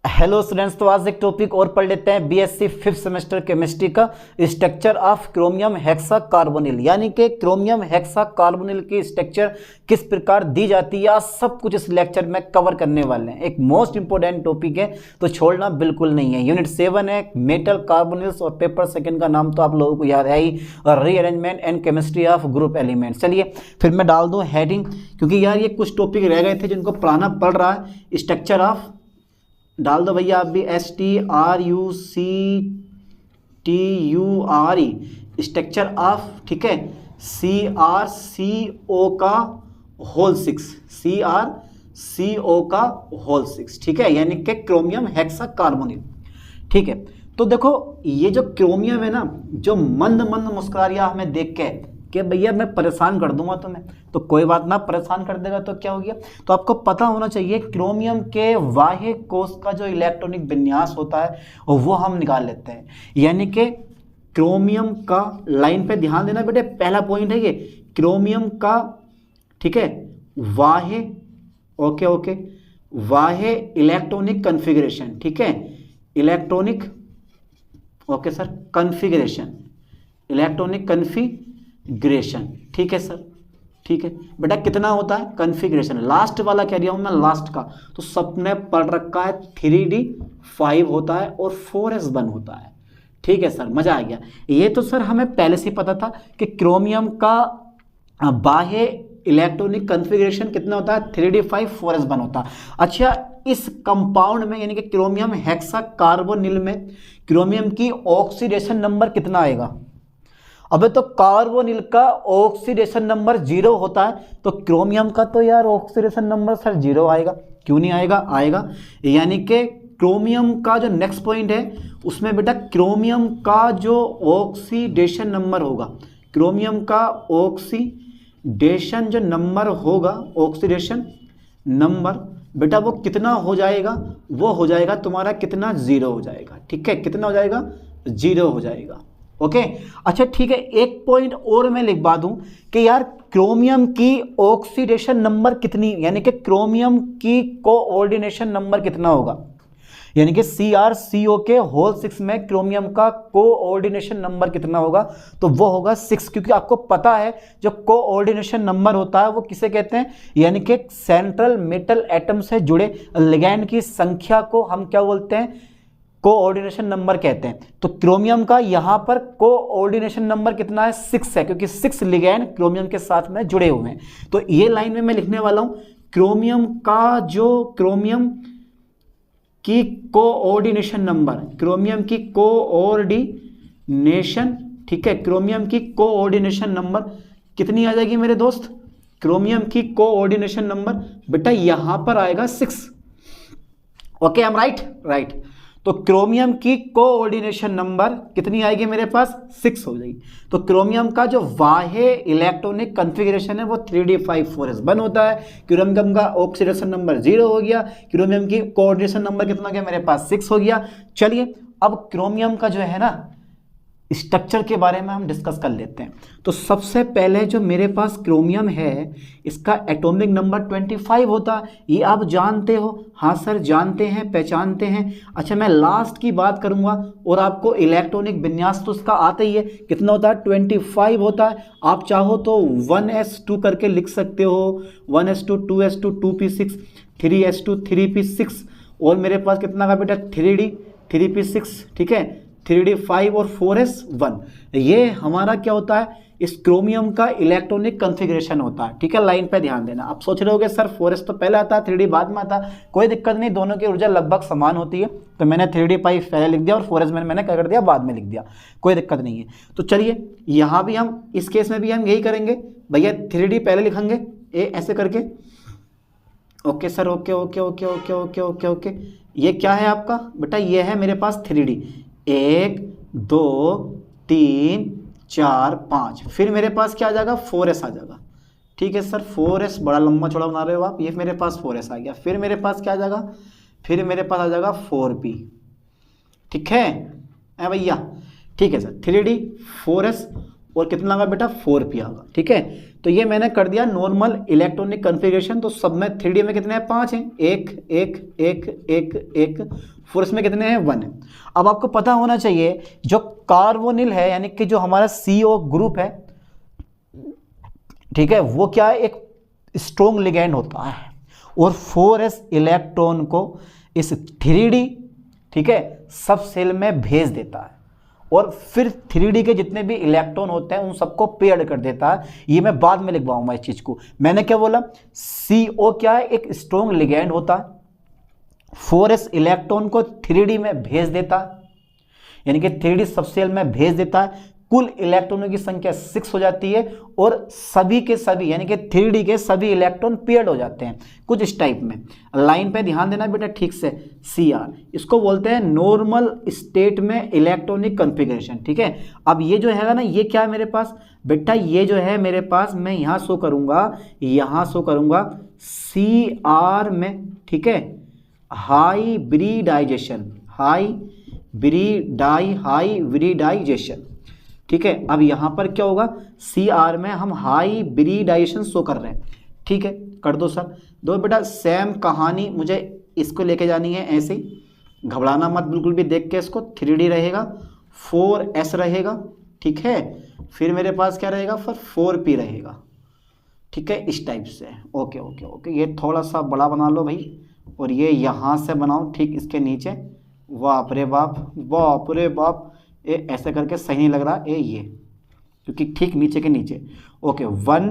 Hello students, तो आज एक टॉपिक और पढ़ लेते हैं बीएससी 5th सेमेस्टर केमिस्ट्री का structure of chromium hexa carbonyl, यानी कि क्रोमियम हेक्सा कार्बोनिल की स्ट्रक्चर किस प्रकार दी जाती है, सब कुछ इस लेक्चर में कवर करने वाले हैं। एक मोस्ट इंपोर्टेंट टॉपिक है तो छोड़ना बिल्कुल नहीं है। यूनिट 7 है मेटल कार्बोनिल्स और पेपर सेकंड का नाम तो आप लोगों को याद है ही, rearrangement and chemistry of group elements. चलिए फिर मैं डाल दूँ हेडिंग, क्योंकि यार ये कुछ टॉपिक रह गए थे जिनको पढ़ाना पड़ रहा है। स्ट्रक्चर ऑफ डाल दो भैया आप भी, STRUCTURE स्ट्रक्चर ऑफ, ठीक है, CrCO का होल 6, ठीक है, यानी कि क्रोमियम हेक्सा कार्बोनिल। ठीक है, तो देखो ये जो क्रोमियम है ना, जो मंद मंद मुस्कुरा रहा हमें देख के कि भैया मैं परेशान कर दूंगा तुम्हें, तो कोई बात ना, परेशान कर देगा तो क्या हो गया। तो आपको पता होना चाहिए क्रोमियम के बाह्य कोश का जो इलेक्ट्रॉनिक विन्यास होता है वो हम निकाल लेते हैं। यानी कि क्रोमियम का, लाइन पे ध्यान देना बेटे, पहला पॉइंट है ये क्रोमियम का, ठीक है, बाह्य, ओके, बाह्य इलेक्ट्रॉनिक कन्फिग्रेशन, ठीक है, electronic, okay sir, configuration, electronic configuration, ठीक है सर, ठीक है बेटा, कितना होता है कन्फिग्रेशन, लास्ट वाला कह रहा हूं मैं, लास्ट का तो सबने पढ़ रखा है, 3D5 होता है और 4S1 होता है। ठीक है सर, मजा आ गया। ये तो सर हमें पहले से पता था कि क्रोमियम का बाह्य इलेक्ट्रॉनिक कन्फिग्रेशन कितना होता है, 3D5 4S1 होता है। अच्छा, इस कंपाउंड में यानी कि क्रोमियम हेक्सा कार्बोनिल में क्रोमियम की ऑक्सीडेशन नंबर कितना आएगा। अबे तो कार्बोनिल का ऑक्सीडेशन नंबर 0 होता है, तो क्रोमियम का तो यार ऑक्सीडेशन नंबर सर 0 आएगा। क्यों नहीं आएगा, आएगा। यानी कि क्रोमियम का जो नेक्स्ट पॉइंट है उसमें बेटा क्रोमियम का जो ऑक्सीडेशन नंबर होगा, क्रोमियम का ऑक्सीडेशन जो नंबर होगा, ऑक्सीडेशन नंबर बेटा वो कितना हो जाएगा, वो हो जाएगा तुम्हारा कितना, 0 हो जाएगा। ठीक है, कितना हो जाएगा, 0 हो जाएगा। ओके, अच्छा ठीक है, एक पॉइंट और मैं लिखवा दूं कि यार क्रोमियम की ऑक्सीडेशन नंबर कितनी, यानी कि क्रोमियम की कोऑर्डिनेशन नंबर कितना होगा, यानी कि CrCO के होल 6 में क्रोमियम का कोऑर्डिनेशन नंबर कितना होगा, तो वो होगा 6। क्योंकि आपको पता है जो कोऑर्डिनेशन नंबर होता है वो किसे कहते हैं, यानी कि सेंट्रल मेटल एटम से जुड़े लिगैंड की संख्या को हम क्या बोलते हैं, कोऑर्डिनेशन नंबर कहते हैं। तो क्रोमियम का यहां पर कोऑर्डिनेशन नंबर कितना है, 6 है, क्योंकि 6 लिगैंड क्रोमियम के साथ में जुड़े हुए हैं। तो ये लाइन में मैं लिखने वाला हूं क्रोमियम का जो क्रोमियम की कोऑर्डिनेशन नंबर, क्रोमियम की कोऑर्डिनेशन, ठीक है, क्रोमियम की कोऑर्डिनेशन नंबर कितनी आ जाएगी मेरे दोस्त, क्रोमियम की कोऑर्डिनेशन नंबर बेटा यहां पर आएगा 6। Okay, I am right. तो क्रोमियम की कोऑर्डिनेशन नंबर कितनी आएगी मेरे पास, 6 हो जाएगी। तो क्रोमियम का जो बाह्य इलेक्ट्रॉनिक कन्फिग्रेशन है वो 3D5 4S1 होता है। क्रोमियम का ऑक्सीडेशन नंबर 0 हो गया, क्रोमियम की कोऑर्डिनेशन नंबर कितना हो गया मेरे पास, 6 हो गया। चलिए अब क्रोमियम का जो है ना स्ट्रक्चर के बारे में हम डिस्कस कर लेते हैं। तो सबसे पहले जो मेरे पास क्रोमियम है इसका एटॉमिक नंबर 25 होता है, ये आप जानते हो। हाँ सर जानते हैं, पहचानते हैं। अच्छा, मैं लास्ट की बात करूंगा और आपको इलेक्ट्रॉनिक विन्यास तो इसका आता ही है, कितना होता है, 25 होता है। आप चाहो तो 1s2 करके लिख सकते हो, 1s2 2s2 2p6 3s2 3p6, और मेरे पास कितना का बेटा 3d 3p6, ठीक है, 3d5 और 4s1। ये हमारा क्या होता है, इस क्रोमियम का इलेक्ट्रॉनिक कॉन्फ़िगरेशन होता है। ठीक है, लाइन पे ध्यान देना। आप सोच रहे होगे सर 4s तो पहले आता है 3d बाद में आता, कोई दिक्कत नहीं, दोनों की ऊर्जा लगभग समान होती है। तो मैंने 3d5 पहले लिख दिया और 4s मैंने क्या कर दिया, बाद में लिख दिया, कोई दिक्कत नहीं है। तो चलिए यहाँ भी हम इस केस में भी हम यही करेंगे भैया, 3d पहले लिखेंगे ऐसे करके। Okay sir, okay okay okay okay okay okay okay. ये क्या है आपका बेटा, ये है मेरे पास 3d, 1 2 3 4 5, फिर मेरे पास क्या आ जाएगा, 4s आ जाएगा। ठीक है सर, 4s बड़ा लंबा चौड़ा बना रहे हो आप, ये मेरे पास 4s आ गया। फिर मेरे पास क्या आ जाएगा, फिर मेरे पास आ जाएगा 4p। ठीक है भैया, ठीक है सर, 3d 4s और कितना आएगा बेटा 4p आएगा। ठीक है, तो ये मैंने कर दिया नॉर्मल इलेक्ट्रॉनिक कन्फिग्रेशन। तो सब में 3D में कितने हैं 5 हैं, 1 1 1 1 1, फोर्स में कितने हैं 1 है। अब आपको पता होना चाहिए जो कार्बोनिल है यानी कि जो हमारा CO ग्रुप है, ठीक है, वो क्या है, एक स्ट्रॉन्ग लिगैंड होता है और 4s इलेक्ट्रॉन को इस 3D, ठीक है, सब सेल में भेज देता है और फिर 3D के जितने भी इलेक्ट्रॉन होते हैं उन सबको पेयर्ड कर देता है। ये मैं बाद में लिखवाऊंगा इस चीज को। मैंने क्या बोला, CO क्या है, एक स्ट्रॉन्ग लिगैंड होता है, 4s इलेक्ट्रॉन को 3D में भेज देता है, यानी कि 3D सब सेल में भेज देता है। कुल इलेक्ट्रॉनों की संख्या 6 हो जाती है और सभी के सभी यानी कि 3D के सभी इलेक्ट्रॉन पेयर्ड हो जाते हैं कुछ इस टाइप में। लाइन पे ध्यान देना बेटा ठीक से, CR इसको बोलते हैं नॉर्मल स्टेट में इलेक्ट्रॉनिक कॉन्फ़िगरेशन। ठीक है, अब ये जो है ना, ये क्या है मेरे पास बेटा, ये जो है मेरे पास, मैं यहाँ शो करूँगा, यहाँ शो करूँगा CR में, ठीक है, हाइब्रिडाइजेशन, हाइब्रिडाइजेशन। ठीक है, अब यहाँ पर क्या होगा, CR में हम हाइब्रिडाइजेशन शो कर रहे हैं। ठीक है, कर दो सर, दो बेटा सेम कहानी, मुझे इसको लेके जानी है ऐसे ही, घबराना मत बिल्कुल भी देख के इसको। 3D रहेगा, 4s रहेगा, ठीक है, फिर मेरे पास क्या रहेगा, फिर 4p रहेगा। ठीक है, इस टाइप से। ओके ओके ओके, ये थोड़ा सा बड़ा बना लो भाई, और ये यहाँ से बनाओ ठीक इसके नीचे। बाप रे बाप, बाप रे बाप, ये ऐसे करके सही नहीं लग रहा ये क्योंकि ठीक नीचे के नीचे। ओके, 1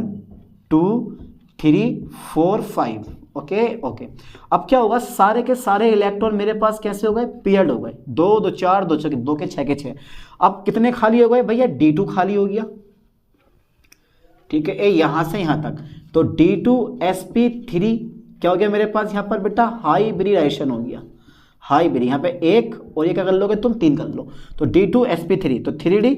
2 3 4 5। ओके ओके, अब क्या होगा, सारे के सारे इलेक्ट्रॉन मेरे पास कैसे हो गए, पेयर्ड हो गए, 2 2 4 2 6 2 के 6 के 6। अब कितने खाली हो गए भैया, D2 खाली हो गया। ठीक है, यहाँ से यहाँ तक, तो D2sp3 क्या हो गया मेरे पास यहाँ पर बेटा, हाइब्रिडाइजेशन हो गया। हाइब्रिड यहाँ पे 1 और ये क्या कर लोगे तुम, 3 कर लो, तो D2sp3, तो 3D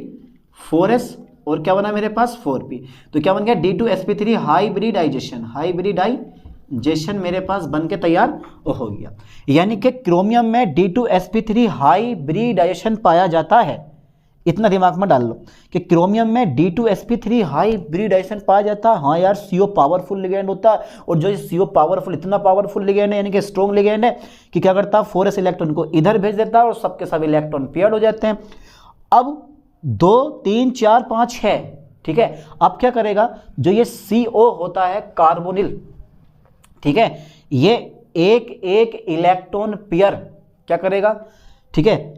4s और क्या बना मेरे पास 4p, तो क्या बन गया D2sp3 हाइब्रिडाइजेशन। हाइब्रिडाइजेशन मेरे पास बन के तैयार हो गया। यानी कि क्रोमियम में D2sp3 हाइब्रिडाइजेशन पाया जाता है। इतना दिमाग में डाल लो कि क्रोमियम में D2sp3 हाइब्रिडाइजेशन पाया जाता है। हाँ यार, CO पावरफुल लिगैंड होता है, और जो CO पावरफुल, इतना पावरफुल लिगैंड है यानी कि स्ट्रॉन्ग लिगैंड है कि क्या करता है, 4s इलेक्ट्रॉन को इधर भेज देता है और सबके सब इलेक्ट्रॉन पेयर्ड हो जाते हैं। अब 2 3 4 5 6, ठीक है, अब क्या करेगा, जो ये CO होता है कार्बोनिल, ठीक है, ये एक एक इलेक्ट्रॉन पेयर क्या करेगा, ठीक है,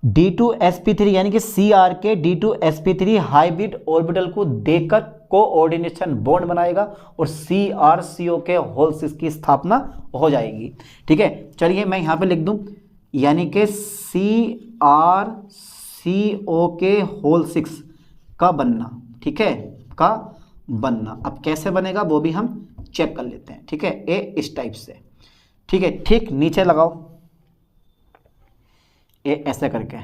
D2sp3 यानी कि CR के D2sp3 हाइब्रिड ऑर्बिटल को देकर कोऑर्डिनेशन बॉन्ड बनाएगा और CrCO के होल 6 की स्थापना हो जाएगी। ठीक है, चलिए मैं यहाँ पे लिख दूं, यानी कि CrCO के होल 6 का बनना, ठीक है, का बनना। अब कैसे बनेगा वो भी हम चेक कर लेते हैं। ठीक है, इस टाइप से। ठीक है, ठीक नीचे लगाओ, ये ऐसे करके।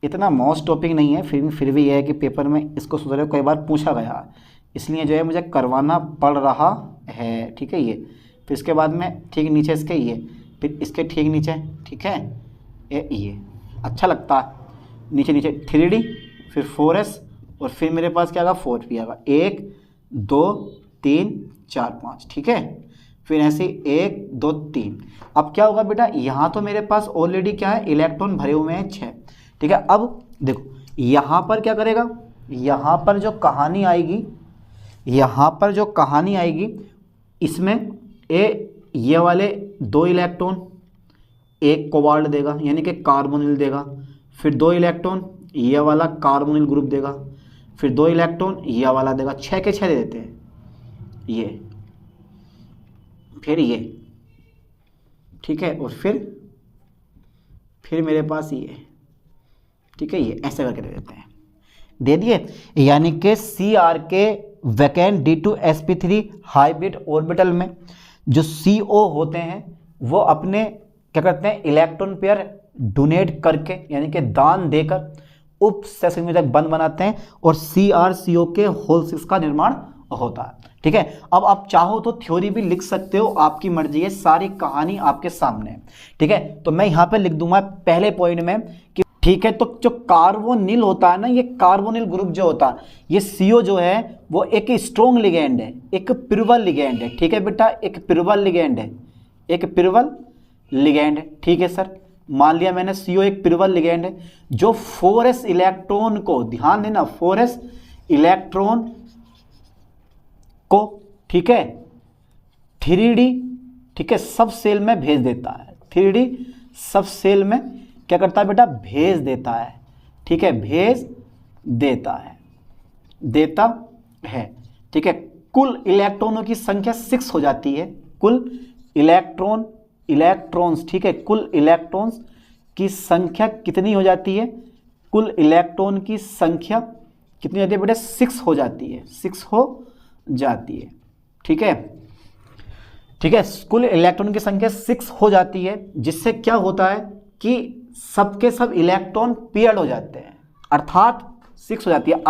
इतना मोस्ट टॉपिक नहीं है, फिर भी यह है कि पेपर में इसको सुधारे कई बार पूछा गया, इसलिए जो है मुझे करवाना पड़ रहा है। ठीक है, ये फिर इसके बाद में ठीक नीचे इसके ये, फिर इसके ठीक नीचे, ठीक है, ये अच्छा लगता है, नीचे नीचे 3D, फिर 4s और फिर मेरे पास क्या आएगा 4p आएगा, 1 2 3 4 5। ठीक है, फिर ऐसे 1 2 3। अब क्या होगा बेटा, यहाँ तो मेरे पास ऑलरेडी क्या है, इलेक्ट्रॉन भरे हुए हैं 6। ठीक है, अब देखो यहाँ पर क्या करेगा, यहाँ पर जो कहानी आएगी, यहाँ पर जो कहानी आएगी, इसमें ये वाले 2 इलेक्ट्रॉन एक कोबाल्ट देगा यानी कि कार्बोनिल देगा, फिर 2 इलेक्ट्रॉन ये वाला कार्बोनिल ग्रुप देगा, फिर 2 इलेक्ट्रॉन ये वाला देगा, 6 के 6 दे देते हैं ये, फिर ये, ठीक है, और फिर मेरे पास ये, ठीक है, ये ऐसे करके दे देते हैं, दे दिए। यानी कि CR के वैकेंट D2sp3 हाइब्रिड ऑर्बिटल में जो CO होते हैं वो अपने क्या करते हैं, इलेक्ट्रॉन पेयर डोनेट करके यानी कि दान देकर उप संयोजक बंध बनाते हैं और CrCO के होल 6 का निर्माण होता है। ठीक है, अब आप चाहो तो थ्योरी भी लिख सकते हो, आपकी मर्जी है, सारी कहानी आपके सामने है। ठीक है, तो मैं यहाँ पे लिख दूंगा पहले पॉइंट में कि ठीक है। तो जो कार्बोनिल होता है ना, ये कार्बोनिल ग्रुप जो होता है, ये CO जो है वो एक स्ट्रॉन्ग लिगेंड है, एक पिरवल लिगेंड है। ठीक है बेटा, एक पिरवल लिगेंड है, एक पिरवल लिगेंड है। ठीक है सर, मान लिया मैंने CO एक पिरवल लिगेंड है जो 4s इलेक्ट्रॉन को, ध्यान देना, 4s इलेक्ट्रॉन को, ठीक है, 3D, ठीक है, सब सेल में भेज देता है। 3D सब सेल में क्या करता है बेटा, भेज देता है। ठीक है, भेज देता है, देता है। ठीक है, कुल इलेक्ट्रॉनों की संख्या 6 हो जाती है। कुल इलेक्ट्रॉन्स, ठीक है, कुल इलेक्ट्रॉन्स की संख्या कितनी हो जाती है, कुल इलेक्ट्रॉन की संख्या कितनी हो जाती है बेटा, 6 हो जाती है, 6 हो जाती है। ठीक है, ठीक है, कुल इलेक्ट्रॉन की संख्या 6 हो जाती है, जिससे क्या होता है कि सबके सब इलेक्ट्रॉन पेयर्ड हो जाते हैं, अर्थात 6 हो जाती है,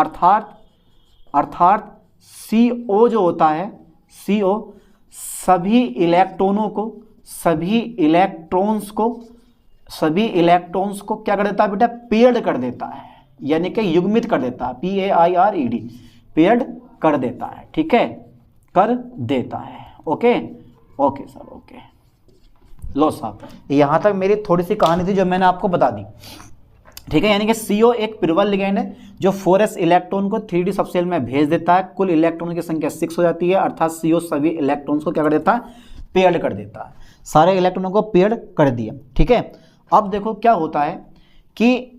अर्थात CO जो होता है, CO सभी इलेक्ट्रॉन्स को क्या कर देता है बेटा, पेयर्ड कर देता है, यानी कि युग्मित कर देता है, PAIRED, पेयर्ड कर देता है। ठीक है, कर देता है। Okay okay sir, okay. लो साहब, यहाँ तक मेरी थोड़ी सी कहानी थी जो मैंने आपको बता दी। ठीक है, यानी कि CO एक पिरवल लिगेंड है जो 4s इलेक्ट्रॉन को 3D सबसेल में भेज देता है। कुल इलेक्ट्रॉन की संख्या 6 हो जाती है, अर्थात CO सभी इलेक्ट्रॉन्स को क्या कर देता है, पेयर्ड कर देता है, सारे इलेक्ट्रॉनों को पेयर्ड कर दिया। ठीक है, अब देखो क्या होता है कि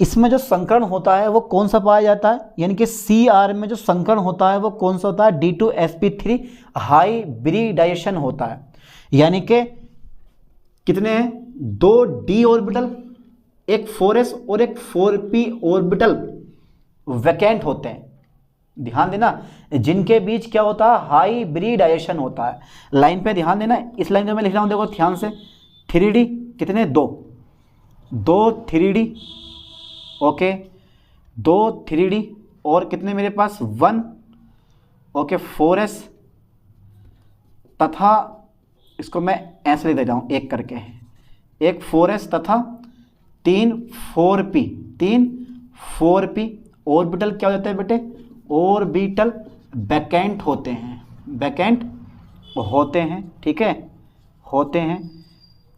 इसमें जो संकरण होता है वो कौन सा पाया जाता है, यानी कि Cr में जो संकरण होता है वो कौन सा होता है, D2sp3 हाइब्रिडाइजेशन होता है। यानी कि कितने हैं, 2 d ऑर्बिटल, एक 4s और एक 4p ऑर्बिटल वैकेंट होते हैं। ध्यान देना, जिनके बीच क्या होता है, हाइब्रिडाइजेशन होता है। लाइन पे ध्यान देना, इस लाइन में मैं लिख रहा हूं, देखो ध्यान से, 3D कितने, 2 3D, ओके, 2 3D और कितने मेरे पास, 1, ओके, 4s, तथा इसको मैं ऐसे लिख दे रहा हूँ एक करके, एक 4s तथा 3 4p ऑर्बिटल क्या हो जाते हैं बेटे, ऑर्बिटल वैकेंट होते हैं, वैकेंट होते हैं। ठीक है, होते हैं,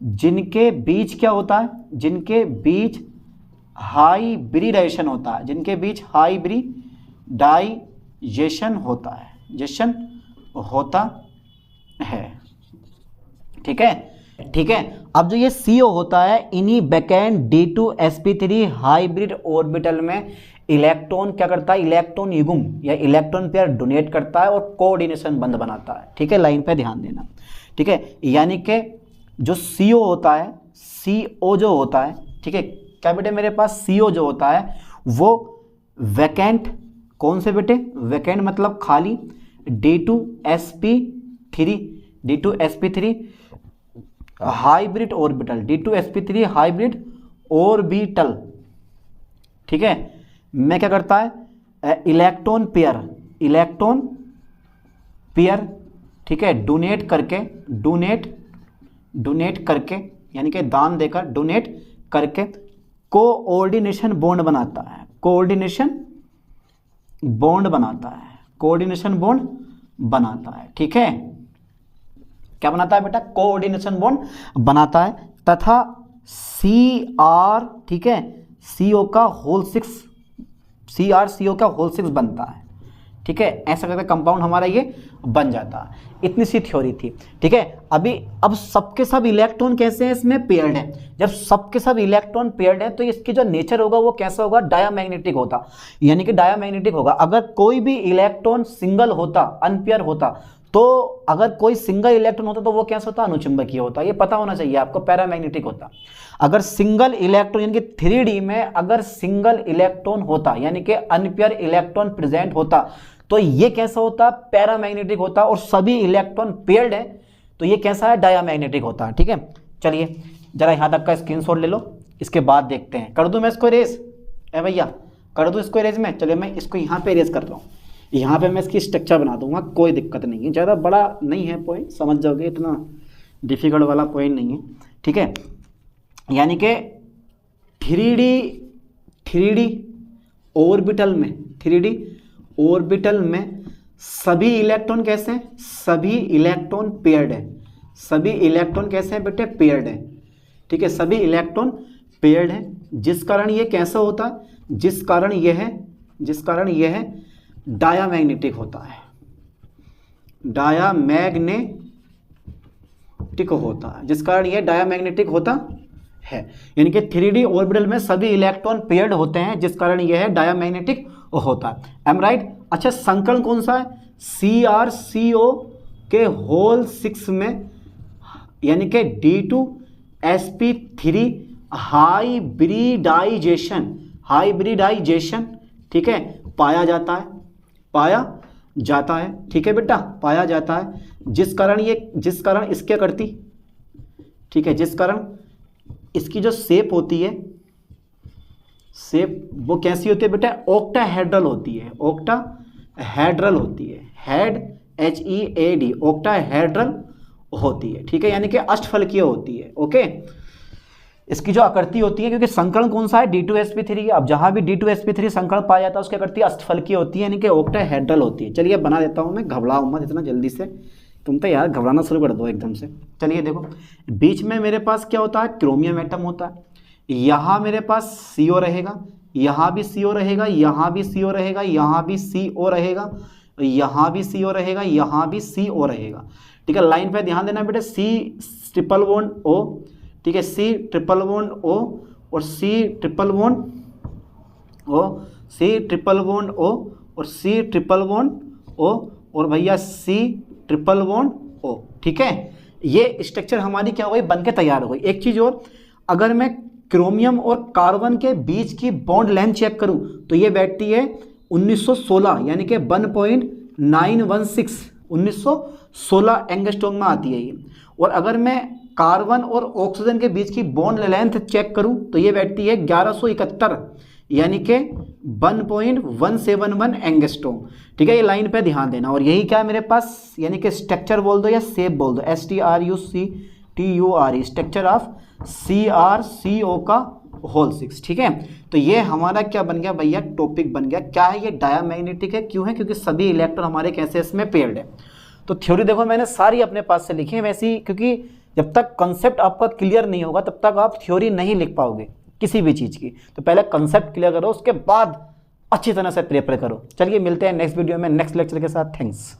जिनके बीच क्या होता है, जिनके बीच हाइब्रिडाइजेशन होता है, जिनके बीच हाइब्रिडाइजेशन होता है, जेशन होता है। ठीक है, ठीक है। अब जो ये CO होता है, इन्हीं वैकेंट D2sp3 हाइब्रिड ऑर्बिटल में इलेक्ट्रॉन क्या करता है, इलेक्ट्रॉन युग्म या इलेक्ट्रॉन पेयर डोनेट करता है और कोऑर्डिनेशन बंध बनाता है। ठीक है, लाइन पे ध्यान देना। ठीक है, यानी कि जो CO होता है, CO जो होता है, ठीक है, क्या बेटे मेरे पास CO जो होता है वो वैकेंट, कौन से बेटे, वैकेंट मतलब खाली, D2sp3 hybrid orbital, D2sp3 hybrid orbital. ठीक है, में क्या करता है, इलेक्ट्रॉन पेयर, ठीक है, डोनेट करके यानी कि दान देकर, डोनेट करके कोऑर्डिनेशन बॉन्ड बनाता है, कोऑर्डिनेशन बॉन्ड बनाता है। ठीक है, क्या बनाता है बेटा, कोऑर्डिनेशन बॉन्ड बनाता है, तथा Cr, ठीक है, CO का होल 6 बनता है। ठीक है, ऐसा करके कंपाउंड हमारा ये बन जाता है। इतनी सी थ्योरी थी। ठीक है, अब सबके सब इलेक्ट्रॉन कैसे हैं, इसमें पेयर्ड है। जब सबके सब इलेक्ट्रॉन पेयर्ड है तो इसकी जो नेचर होगा वो कैसा होगा, डायामैग्नेटिक होता, यानी कि डायामैग्नेटिक होगा। अगर कोई भी इलेक्ट्रॉन सिंगल होता, अनपेयर होता, तो अगर कोई सिंगल इलेक्ट्रॉन होता तो वो कैसा होता, अनुचुंबकीय होता। ये पता होना चाहिए आपको, पैरामैग्नेटिक होता। अगर सिंगल इलेक्ट्रॉन यानी कि 3D में अगर सिंगल इलेक्ट्रॉन होता, यानी कि अनपेयर इलेक्ट्रॉन प्रेजेंट होता, तो ये कैसा होता, पैरामैग्नेटिक होता। और सभी इलेक्ट्रॉन पेयर्ड है तो ये कैसा है, डायामैग्नेटिक होता है। ठीक है, चलिए जरा यहाँ तक का स्क्रीनशॉट ले लो, इसके बाद देखते हैं। कर दूं मैं इसको इरेज, भैया कर दूं इसको इरेज में। चलिए मैं इसको यहाँ पे इरेज कर रहा हूँ, यहाँ पे मैं इसकी स्ट्रक्चर बना दूंगा, कोई दिक्कत नहीं है, ज़्यादा बड़ा नहीं है पॉइंट, समझ जाओगे, इतना डिफिकल्ट वाला पॉइंट नहीं है। ठीक है, यानी कि 3D ऑर्बिटल में, 3D ऑर्बिटल में सभी इलेक्ट्रॉन कैसे हैं? सभी इलेक्ट्रॉन पेयर्ड है। सभी इलेक्ट्रॉन कैसे हैं बेटे? पेयर्ड है। ठीक है, सभी इलेक्ट्रॉन पेयर्ड है, जिस कारण ये कैसा होता है? जिस कारण यह डायामैग्नेटिक होता है, डायामैग्नेटिक होता है, जिस कारण यह डायामैग्नेटिक होता है। यानी कि 3D ऑर्बिटल में सभी इलेक्ट्रॉन पेयर्ड होते हैं, जिस कारण यह डायामैग्नेटिक होता है। Am right? अच्छा, संकलन कौन सा है? CrCO के होल 6 में, यानी कि D2sp3 हाइब्रिडाइजेशन, ठीक है, पाया जाता है। ठीक है बेटा, पाया जाता है, जिस कारण इसके करती, ठीक है, जिस कारण इसकी जो शेप होती है, शेप वो कैसी होती है बेटा? ऑक्टाहेड्रल होती है। ऑक्टाहेड्रल होती है, हेड HEAD, ऑक्टाहेड्रल होती है। ठीक है, यानी कि अष्टफलकीय होती है। ओके, इसकी जो आकृति होती है, क्योंकि संकलन कौन सा है? D2sp3। अब जहां भी D2sp3 संकलन पाया जाता है उसकी आकृति अष्टफलकीय होती है, यानी कि ऑक्टाहेड्रल होती है। चलिए बना देता हूं मैं, घबराओ मत इतना जल्दी से, तुम तो यार घबराना शुरू कर दो एकदम से। चलिए देखो, बीच में मेरे पास क्या होता है? क्रोमियम एटम होता है। यहाँ मेरे पास CO रहेगा, यहाँ भी CO रहेगा, यहाँ भी CO रहेगा, यहाँ भी CO रहेगा, यहाँ भी CO रहेगा, यहाँ भी CO रहेगा। ठीक है, लाइन पे ध्यान देना बेटे, C ट्रिपल बॉन्ड O, ठीक है, C ट्रिपल बॉन्ड O और C triple bond O, C triple bond O और C ट्रिपल बॉन्ड O और भैया C ट्रिपल बॉन्ड O। ठीक है, ये स्ट्रक्चर हमारी क्या हो गई? बन के तैयार हो गई। एक चीज और, अगर मैं क्रोमियम और कार्बन के बीच की बॉन्ड लेंथ चेक करूं तो ये बैठती है 1916, यानी कि 1.916, 1916 एंगस्ट्रॉम में आती है ये। और अगर मैं कार्बन और ऑक्सीजन के बीच की बॉन्ड लेंथ चेक करूं तो ये बैठती है 1171, यानी कि 1.171 एंगस्ट्रॉम। ठीक है, ये लाइन पे ध्यान देना। और यही क्या है मेरे पास? यानी कि स्ट्रक्चर बोल दो या शेप बोल दो, STRUCTURE, स्ट्रक्चर ऑफ CrCO का होल 6। ठीक है, तो ये हमारा क्या बन गया भैया? टॉपिक बन गया। क्या है ये? डायामैग्नेटिक है। क्यों है? क्योंकि सभी इलेक्ट्रॉन हमारे कैसे इसमें पेयर्ड है। तो थ्योरी देखो मैंने सारी अपने पास से लिखी है वैसी, क्योंकि जब तक कंसेप्ट आपका क्लियर नहीं होगा तब तक आप थ्योरी नहीं लिख पाओगे किसी भी चीज़ की। तो पहले कंसेप्ट क्लियर करो, उसके बाद अच्छी तरह से प्रिपेयर करो। चलिए मिलते हैं नेक्स्ट वीडियो में नेक्स्ट लेक्चर के साथ। थैंक्स।